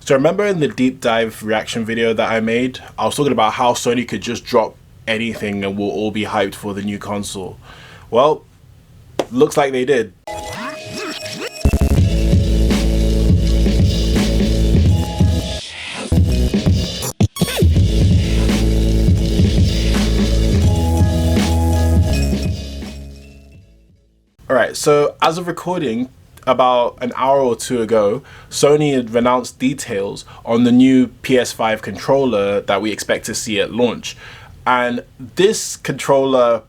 So remember in the deep dive reaction video that I made, I was talking about how Sony could just drop anything and we'll all be hyped for the new console. Well, looks like they did. Alright, so as of recording, about an hour or two ago, Sony had announced details on the new PS5 controller that we expect to see at launch. And this controller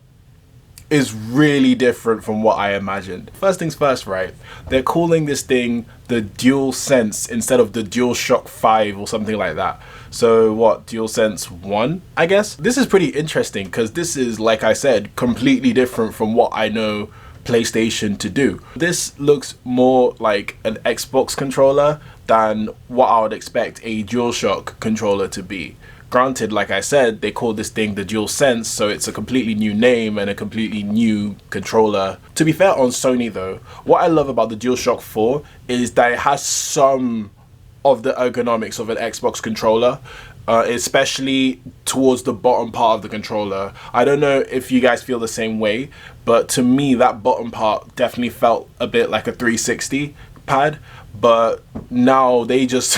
is really different from what I imagined. First things first, right? They're calling this thing the DualSense instead of the DualShock 5 or something like that. So what, DualSense 1, I guess? This is pretty interesting because this is, like I said, completely different from what I know PlayStation to do. This looks more like an Xbox controller than what I would expect a DualShock controller to be. Granted, like I said, they call this thing the DualSense, so it's a completely new name and a completely new controller. To be fair on Sony though, what I love about the DualShock 4 is that it has some of the ergonomics of an Xbox controller. Especially towards the bottom part of the controller. I don't know if you guys feel the same way, but to me that bottom part definitely felt a bit like a 360 pad, but now they just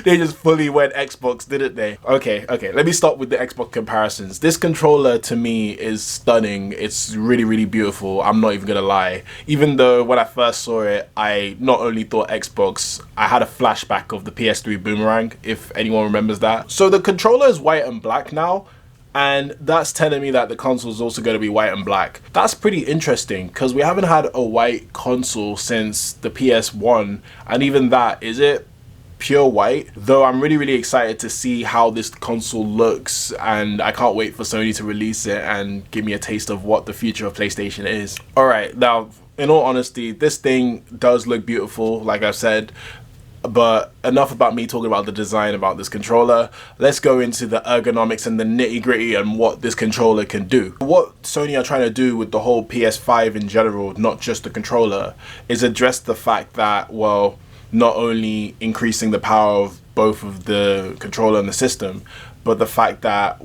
they just fully went Xbox, didn't they? Okay, let me start with the Xbox comparisons. This controller to me is stunning. It's really beautiful, I'm not even gonna lie. Even though when I first saw it, I not only thought Xbox, I had a flashback of the PS3 Boomerang, if anyone remembers that. So the controller is white and black now, and that's telling me that the console is also going to be white and black. That's pretty interesting because we haven't had a white console since the PS1, and even that, is it pure white? Though I'm really excited to see how this console looks, and I can't wait for Sony to release it and give me a taste of what the future of PlayStation is. Alright, now in all honesty, this thing does look beautiful, like I've said, but enough about me talking about the design about this controller. Let's go into the ergonomics and the nitty-gritty and what this controller can do. What Sony are trying to do with the whole PS5 in general, not just the controller, is address the fact that, well, not only increasing the power of both of the controller and the system, but the fact that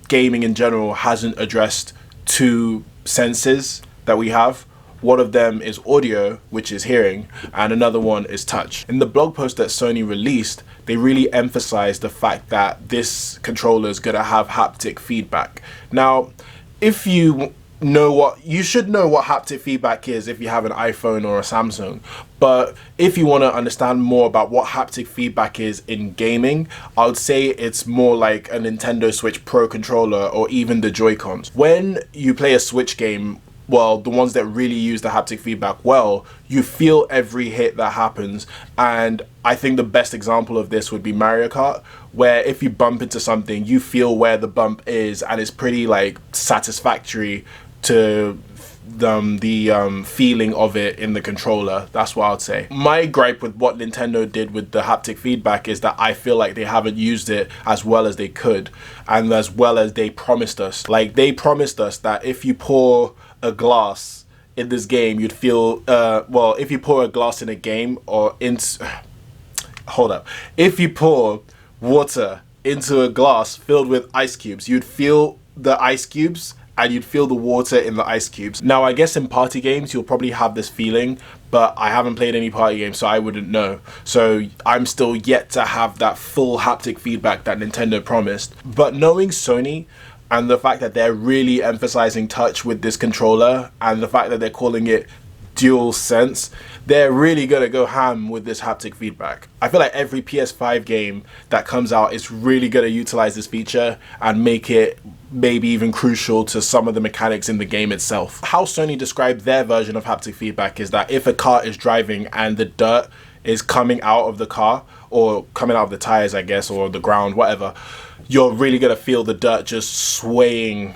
gaming in general hasn't addressed two senses that we have. One of them is audio, which is hearing, and another one is touch. In the blog post that Sony released, they really emphasized the fact that this controller is going to have haptic feedback. Now, if you should know what haptic feedback is if you have an iPhone or a Samsung, but if you want to understand more about what haptic feedback is in gaming, I would say it's more like a Nintendo Switch Pro controller or even the Joy-Cons. When you play a Switch game, well, the ones that really use the haptic feedback well, you feel every hit that happens. And I think the best example of this would be Mario Kart, where if you bump into something, you feel where the bump is, and it's pretty like satisfactory to the feeling of it in the controller. That's what I'd say. My gripe with what Nintendo did with the haptic feedback is that I feel like they haven't used it as well as they could, and as well as they promised us. Like, they promised us that if you pour a glass in this game, you'd feel well, if you pour a glass in a game or if you pour water into a glass filled with ice cubes, you'd feel the ice cubes and you'd feel the water in the ice cubes. Now, I guess in party games you'll probably have this feeling, but I haven't played any party games, so I wouldn't know. So I'm still yet to have that full haptic feedback that Nintendo promised. But knowing Sony, and the fact that they're really emphasizing touch with this controller, and the fact that they're calling it DualSense, they're really gonna go ham with this haptic feedback. I feel like every PS5 game that comes out is really gonna utilize this feature and make it maybe even crucial to some of the mechanics in the game itself. How Sony described their version of haptic feedback is that if a car is driving and the dirt is coming out of the car, or coming out of the tires, I guess, or the ground, whatever, you're really gonna feel the dirt just swaying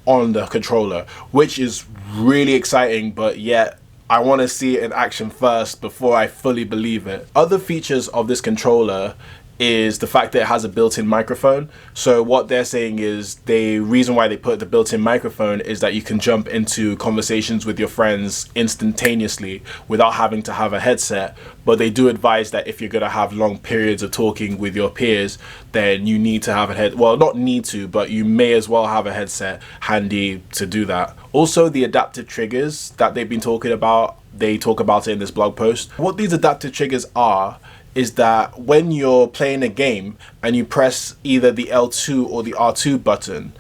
on the controller, which is really exciting, but yet I want to see it in action first before I fully believe it. Other features of this controller is the fact that it has a built-in microphone. So what they're saying is the reason why they put the built-in microphone is that you can jump into conversations with your friends instantaneously without having to have a headset. But they do advise that if you're going to have long periods of talking with your peers, then you need to have a well, not need to, but you may as well have a headset handy to do that. Also, the adaptive triggers that they've been talking about, they talk about it in this blog post. What these adaptive triggers are is that when you're playing a game and you press either the L2 or the R2 button,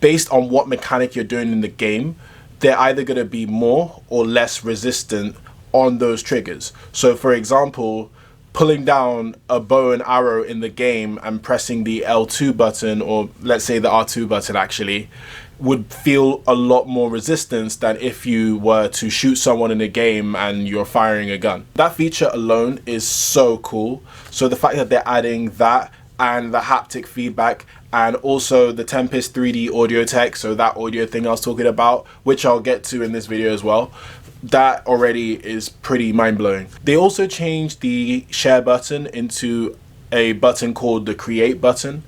based on what mechanic you're doing in the game, they're either going to be more or less resistant on those triggers. So for example, pulling down a bow and arrow in the game and pressing the L2 button, or let's say the R2 button actually, would feel a lot more resistance than if you were to shoot someone in a game and you're firing a gun. That feature alone is so cool. So the fact that they're adding that and the haptic feedback and also the Tempest 3D audio tech, so that audio thing I was talking about, which I'll get to in this video as well, that already is pretty mind-blowing. They also changed the share button into a button called the create button.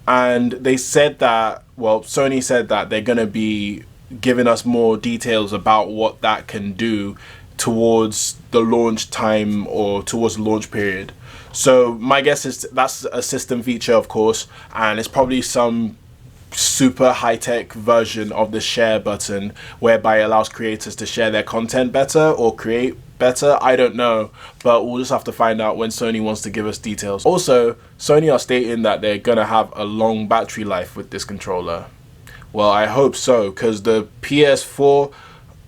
And they said that, well, Sony said that they're going to be giving us more details about what that can do towards the launch time or towards the launch period. So my guess is that's a system feature, of course, and it's probably some super high-tech version of the share button whereby it allows creators to share their content better or create better. I don't know, but we'll just have to find out when Sony wants to give us details. Also, Sony are stating that they're gonna have a long battery life with this controller. Well, I hope so, because the PS4,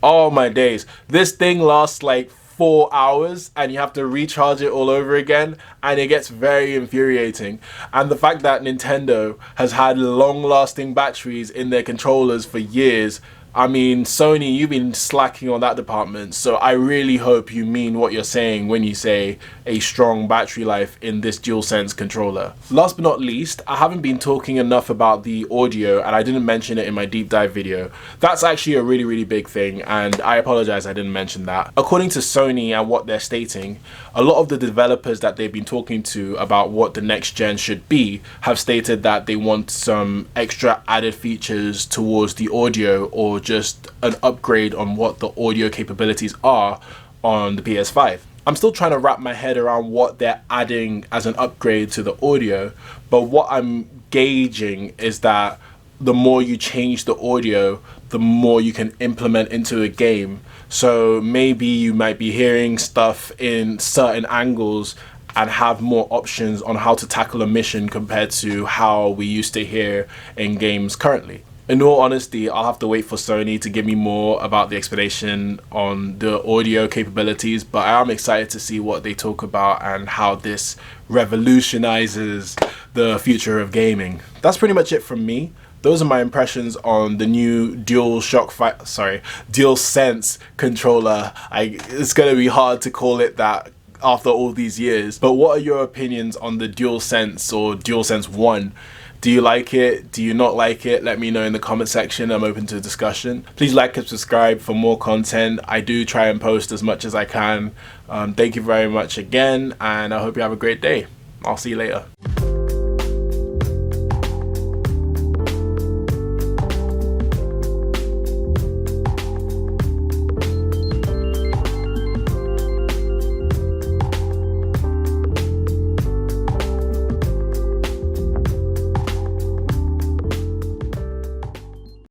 oh my days, this thing lasts like 4 hours and you have to recharge it all over again, and it gets very infuriating. And the fact that Nintendo has had long-lasting batteries in their controllers for years, I mean, Sony, you've been slacking on that department, so I really hope you mean what you're saying when you say a strong battery life in this DualSense controller. Last but not least, I haven't been talking enough about the audio, and I didn't mention it in my deep dive video. That's actually a really big thing, and I apologize I didn't mention that. According to Sony and what they're stating, a lot of the developers that they've been talking to about what the next gen should be have stated that they want some extra added features towards the audio, or just an upgrade on what the audio capabilities are on the PS5. I'm still trying to wrap my head around what they're adding as an upgrade to the audio, but what I'm gauging is that the more you change the audio, the more you can implement into a game. So maybe you might be hearing stuff in certain angles and have more options on how to tackle a mission compared to how we used to hear in games currently. In all honesty, I'll have to wait for Sony to give me more about the explanation on the audio capabilities, but I am excited to see what they talk about and how this revolutionizes the future of gaming. That's pretty much it from me. Those are my impressions on the new DualSense controller. It's gonna be hard to call it that after all these years, but what are your opinions on the DualSense or DualSense 1? Do you like it? Do you not like it? Let me know in the comment section. I'm open to discussion. Please like and subscribe for more content. I do try and post as much as I can. Thank you very much again, and I hope you have a great day. I'll see you later.